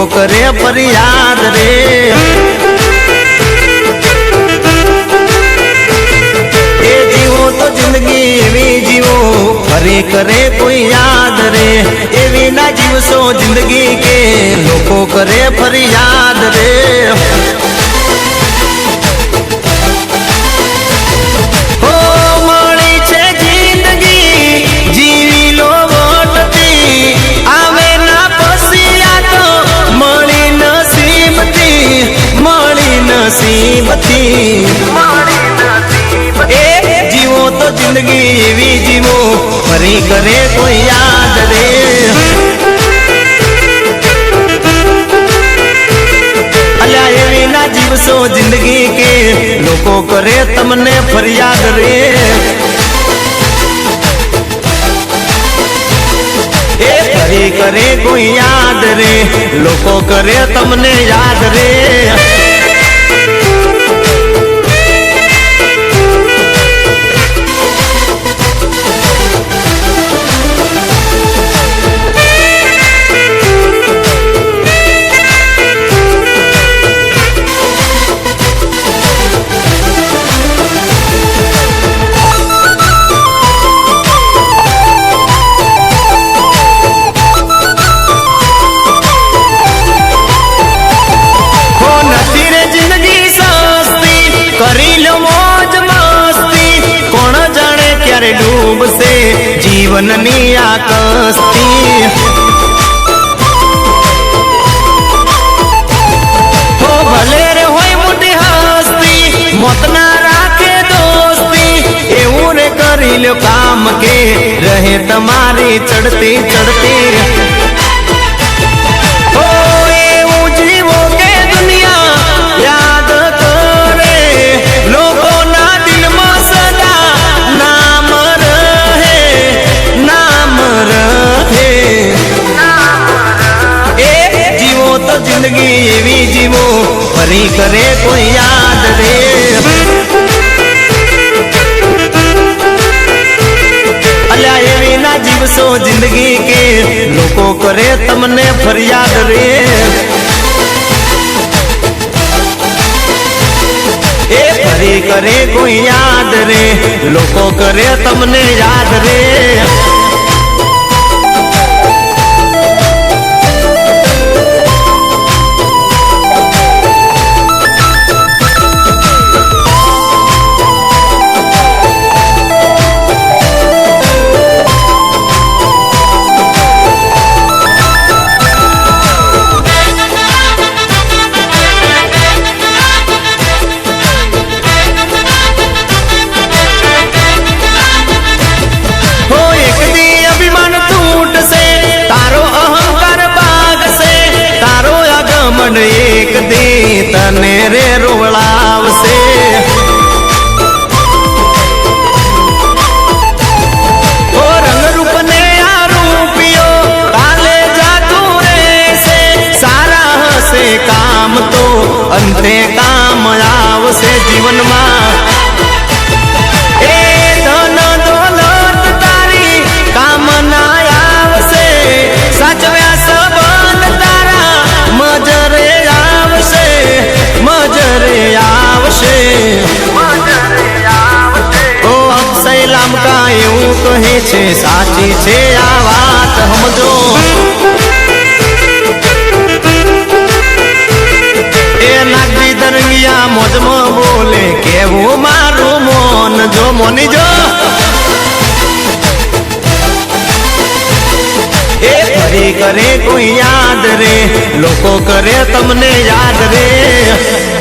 करे फरियाद रे। ए जीवो तो जिंदगी एवी जीवो फरी करे कोई याद रे। एवी ना जीवसो जिंदगी के लोको करे फरियाद रे। ए जीवो तो जिंदगी एवी जीवो फरी करे कोई याद रे। अल्या एवी ना जीवसो जिंदगी के लोको करे तमने फरियाद रे। ए फरी करे कोई याद रे, लोको करे तमने याद रे। डूब से जीवन नी आकस्ती हो भले रे होय मोटी हस्ती मत ना राखे दोस्ती। एवं रे करी लो काम के रहे तुम्हारी चढ़ती चढ़ती। हो एवं जीवो के दुनिया याद करे लोगों ना दिल में सदा नाम रहे नाम रहे। ए जीवो तो जिंदगी एवी जीवो फरी करे कोई याद रे। अल्या एवी ना जीवसो जिंदगी के लोको करे तमने फरियाद रे। ए फरी करे कोई याद रे, लोको करे तमने याद रे। एक दी तने रे रोवलाव से ओ रंग रूप ने आरूपियो काले जादू रे से सारा से काम तो अंते काम आव से जीवन मां। ए धन दौलत तारी काम ना आव से साचव्या सबन तारा मजरे आवशे मजरे आवशे। ओ अक्षय लाम का एवं कहे छे साची छे आ वात समझो। ए नागरी दरंगिया मोजमो बोले केवो मारू मोन जो मोनी जो। ए फरी करे कोई याद रे, लोको करे तमने याद रे।